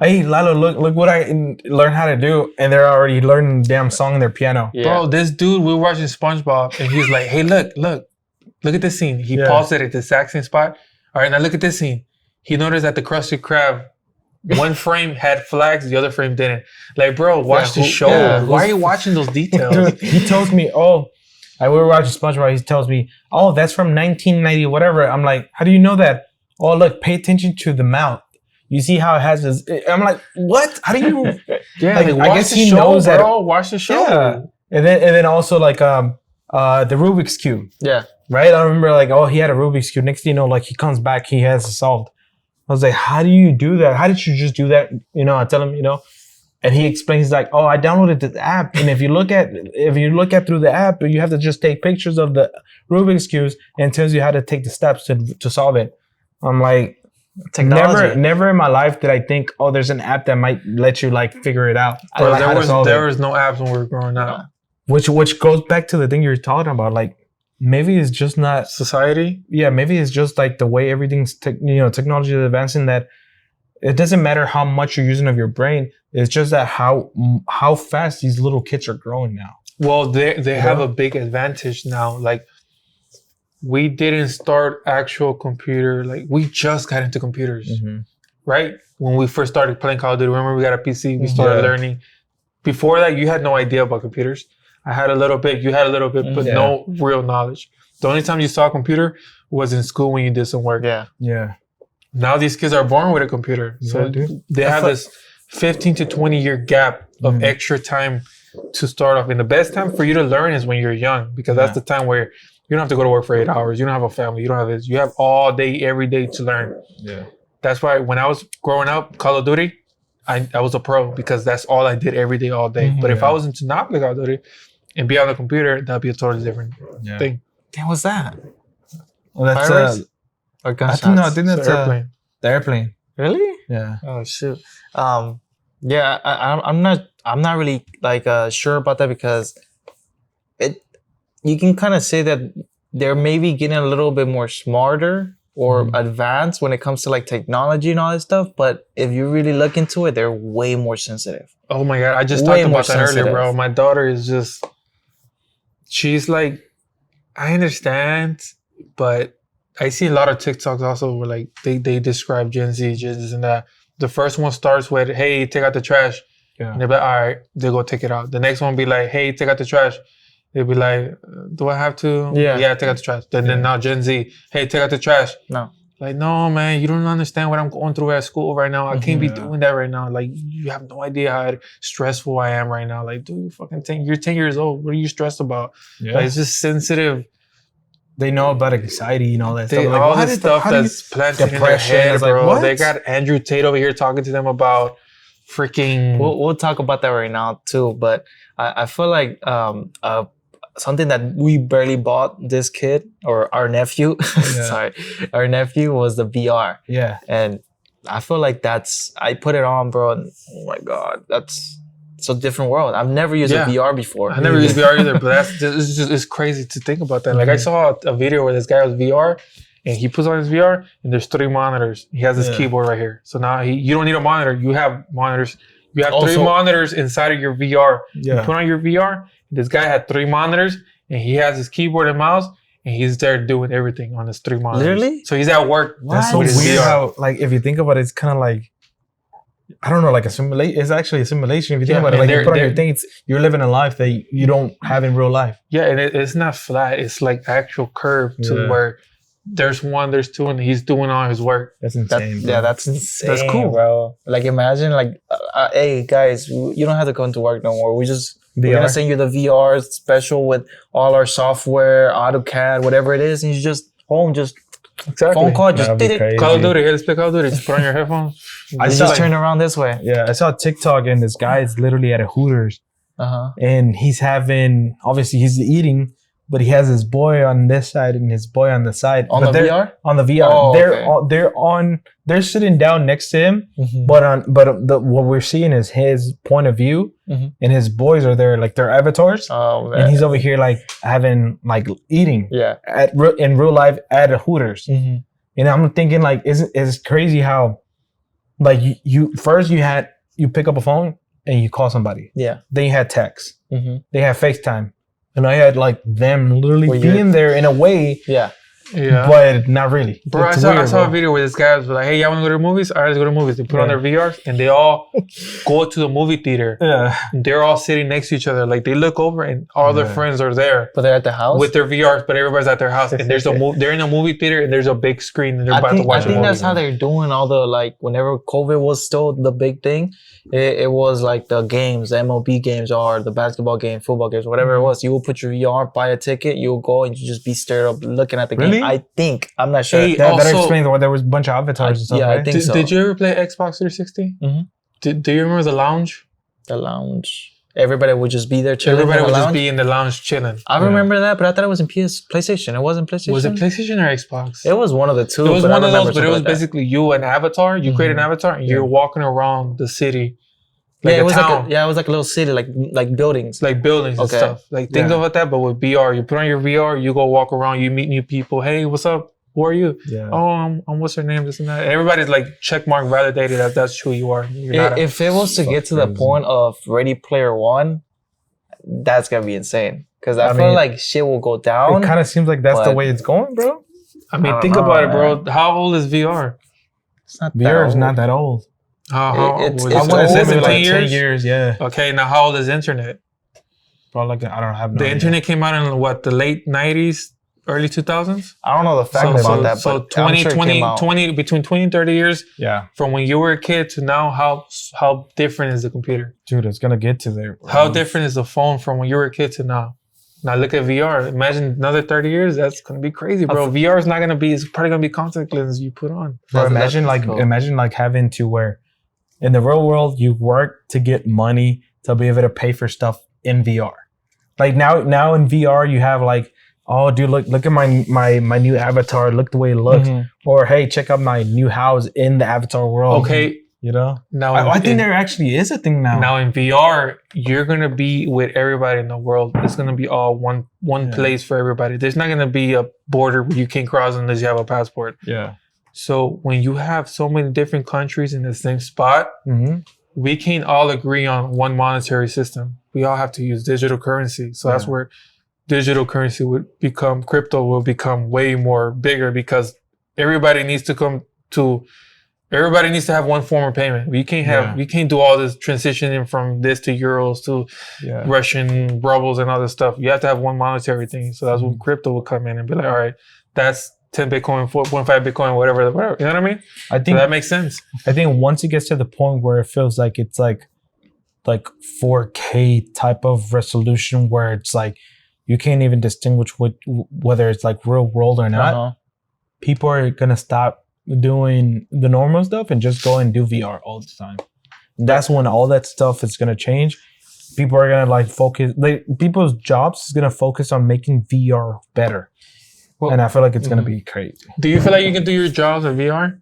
Hey, Lalo, look what I learned how to do, and they're already learning the damn song on their piano. Yeah. Bro, this dude, we were watching SpongeBob, and he's like, "Hey, look at this scene." He Yeah. paused it at the exact same spot. All right, now look at this scene. He noticed that the Krusty Krab, one frame had flags, the other frame didn't. Like, bro, watch the show. yeah, Why are you watching those details? Dude, he tells me, we were watching SpongeBob. He tells me, that's from 1990, whatever. I'm like, how do you know that? Oh, look, pay attention to the mouth. You see how it has this? I'm like, what? How do you? Yeah, Like, watch I guess the he show, knows that. bro. Watch the show. Yeah. And then also like the Rubik's Cube, Yeah. right? I remember like, he had a Rubik's Cube. Next thing you know, like he comes back, he has it solved. I was like, how do you do that? How did you just do that? I tell him, And he explains like, oh, I downloaded this app, and if you look at through the app, you have to just take pictures of the Rubik's cubes and it tells you how to take the steps to solve it. I'm like, Technology. never in my life did I think, oh, there's an app that might let you like figure it out. Bro, there was no apps when we were growing up. Which goes back to the thing you're talking about. Like maybe it's just not society. Yeah, maybe it's just like the way everything's technology is advancing, that it doesn't matter how much you're using of your brain. It's just that how fast these little kids are growing now. Well, they have a big advantage now. Like we didn't start actual computer. Like we just got into computers, right? When we first started playing Call of Duty, remember we got a PC. We started learning. Before that, you had no idea about computers. I had a little bit. You had a little bit, but no real knowledge. The only time you saw a computer was in school when you did some work. Yeah. Now these kids are born with a computer, so they have this 15 to 20 year gap of extra time to start off. And the best time for you to learn is when you're young, because that's the time where you don't have to go to work for 8 hours. You don't have a family. You don't have this. You have all day, every day to learn. Yeah. That's why when I was growing up, Call of Duty, I was a pro because that's all I did every day, all day. But if I was into not play Call of Duty and be on the computer, that'd be a totally different thing. Damn, what's that? Well, that's or gunshots? I think that's airplane. The airplane. Really? Yeah. Oh shoot. Yeah, I'm not really like sure about that, because you can kind of say that they're maybe getting a little bit more smarter or advanced when it comes to like technology and all this stuff. But if you really look into it, they're way more sensitive. Oh my God. I just talked about that earlier, bro. My daughter is just, she's like, I understand, but I see a lot of TikToks also where like they describe Gen Z, this and that. The first one starts with, hey, take out the trash. Yeah. And they'll be like, all right, they'll go take it out. The next one be like, hey, take out the trash. They'll be like, do I have to? Yeah, take out the trash. Then now Gen Z, hey, take out the trash. No. Like, no, man, you don't understand what I'm going through at school right now. I can't be doing that right now. Like, you have no idea how stressful I am right now. Like, dude, you're 10 years old. What are you stressed about? Yeah. Like, it's just sensitive. They know about anxiety and all that stuff. Like, all this stuff that's planted in their head, bro. Like, they got Andrew Tate over here talking to them about freaking... We'll talk about that right now, too. But I feel like something that we barely bought this kid, or our nephew, our nephew, was the VR. Yeah. And I feel like I put it on, bro, and oh my God, it's a different world. I've never used a VR before. I never used VR either, but it's crazy to think about that. Like I saw a video where this guy was VR and he puts on his VR and there's 3 monitors. He has his keyboard right here. So now you don't need a monitor. You have monitors. You have 3 monitors inside of your VR. Yeah. You put on your VR. This guy had 3 monitors and he has his keyboard and mouse and he's there doing everything on his 3 monitors. Literally? So he's at work. That's so weird how, like, if you think about it, it's kind of like, I don't know, like a simulation. It's actually a simulation. If you think about it, like you put on your thing, you're living a life that you don't have in real life. Yeah, and it's not flat. It's like actual curve to where there's 1, there's 2, and he's doing all his work. That's insane. That's insane. That's cool, bro. Like imagine, like, hey guys, you don't have to come to work no more. We're gonna send you the VR special with all our software, AutoCAD, whatever it is, and you just home, just phone call, just did it. Call of Duty. Let's play Call of Duty. Just put on your headphones. I just turn around this way. Yeah, I saw TikTok and this guy is literally at a Hooters, and he's obviously he's eating, but he has his boy on this side and his boy on the side. On the VR? On the VR. Oh, they're sitting down next to him, but what we're seeing is his point of view, and his boys are there, like their avatars. Oh, man. And he's over here like having, like, eating in real life at a Hooters. And I'm thinking, like, it's crazy how, like, you pick up a phone and you call somebody. Yeah. Then you had text. They had FaceTime. And I had, like, them literally being there in a way. Yeah. But not really. Bro, I saw a video where this guy was like, hey, y'all want to go to the movies? All right, let's go to the movies. They put on their VRs and they all go to the movie theater. Yeah. And they're all sitting next to each other. Like, they look over and all their friends are there. But they're at the house? With their VRs, but everybody's at their house. And there's they're in a movie theater and there's a big screen and they're about to watch a movie. I think that's how they're doing all the, like, whenever COVID was still the big thing, it was like the games, the MLB games or the basketball game, football games, whatever it was. You will put your VR, buy a ticket, you'll go and you just be stared up looking at the game. I think. I'm not sure. Hey, that explains why there was a bunch of avatars and stuff. Yeah, right? I think so. Did you ever play Xbox 360? Do you remember the lounge? The lounge. Everybody would just be there chilling. Everybody would just be in the lounge chilling. I remember that, but I thought it was in PlayStation. It wasn't PlayStation. Was it PlayStation or Xbox? It was one of the two. It was one of those, but it was basically you an avatar. You create an avatar, and you're walking around the city. Like it was town. It was like a little city, like buildings. Like buildings and stuff. Like think about that, but with VR. You put on your VR, you go walk around, you meet new people. Hey, what's up? Who are you? Yeah. Oh, I'm what's her name? This and that. Everybody's like checkmark validated that that's who you are. If it was to get to the point of Ready Player One, that's gonna be insane. Because I feel like shit will go down. It kind of seems like that's the way it's going, bro. I mean, think about it, bro. How old is VR? It's not VR is not that old. How old? It's like 10 years, yeah. Okay, now how old is internet? Probably like, I don't have no The idea. internet came out in what, the late 90s, early 2000s? I don't know the fact about that, so but 20, between 20 and 30 years, yeah, from when you were a kid to now, how different is the computer? Dude, it's gonna get to there. Bro. How different is the phone from when you were a kid to now? Now look at VR. Imagine another 30 years. That's gonna be crazy, bro. VR is not gonna be. It's probably gonna be contact lenses you put on. Bro, imagine having to where, in the real world, you work to get money to be able to pay for stuff in VR. Like now in VR, you have like, oh, dude, look at my new avatar. Look the way it looks. Or hey, check out my new house in the avatar world. Okay. You know? Now I think there actually is a thing now. Now in VR, you're gonna be with everybody in the world. It's gonna be all one place for everybody. There's not gonna be a border where you can't cross unless you have a passport. Yeah. So when you have so many different countries in the same spot, we can't all agree on one monetary system. We all have to use digital currency. So that's where digital currency crypto will become way more bigger, because everybody needs to have one form of payment. We can't do all this transitioning from this to euros to Russian rubles and all this stuff. You have to have one monetary thing. So that's when crypto will come in and be like, all right, that's 10 Bitcoin, 4.5 Bitcoin, whatever. You know what I mean? I think that makes sense. I think once it gets to the point where it feels like it's like 4K type of resolution, where it's like you can't even distinguish whether it's like real world or not, people are gonna stop doing the normal stuff and just go and do VR all the time. That's when all that stuff is gonna change. People are gonna like focus. People's jobs is gonna focus on making VR better. And I feel like it's gonna be crazy. Do you feel like you can do your jobs in VR?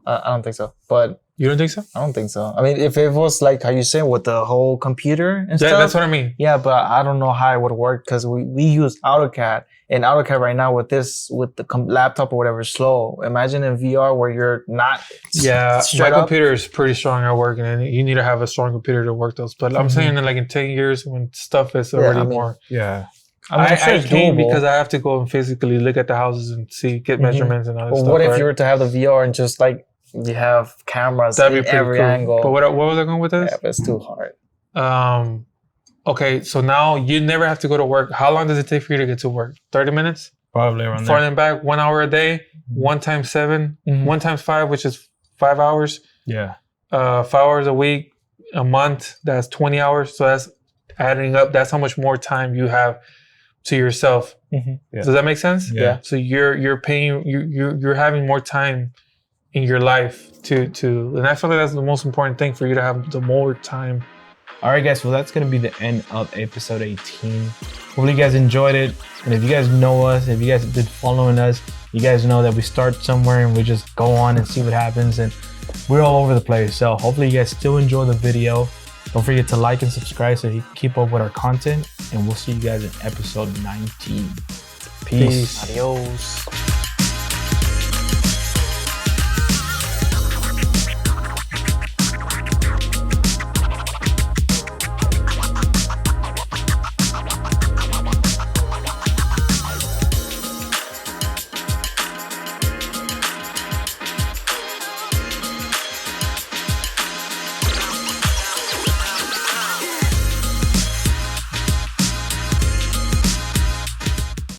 I don't think so. But you don't think so? I don't think so. I mean, if it was like how you say with the whole computer and stuff. That's what I mean. Yeah, but I don't know how it would work, because we use AutoCAD, and AutoCAD right now with the laptop or whatever is slow. Imagine in VR where you're not. Yeah, my computer is pretty strong at working, and you need to have a strong computer to work those. But I'm saying that like in 10 years when stuff is already more. Yeah. I can't, because I have to go and physically look at the houses and get measurements and all that stuff. What if you were to have the VR and just like you have cameras in every angle? But what was I going with this? Yeah, but it's too hard. Okay, so now you never have to go to work. How long does it take for you to get to work? 30 minutes? Probably around Forward and back, 1 hour a day, 1 times 7, 1 times 5, which is 5 hours. Yeah. 5 hours a week, a month, that's 20 hours. So that's adding up. That's how much more time you have to yourself. Yeah. Does that make sense? Yeah. So you're paying, you're having more time in your life to, and I feel like that's the most important thing, for you to have the more time. All right, guys. Well, that's going to be the end of episode 18. Hopefully you guys enjoyed it. And if you guys know us, if you guys have been following us, you guys know that we start somewhere and we just go on and see what happens. And we're all over the place. So hopefully you guys still enjoy the video. Don't forget to like and subscribe so you can keep up with our content. And we'll see you guys in episode 19. Peace. Adios.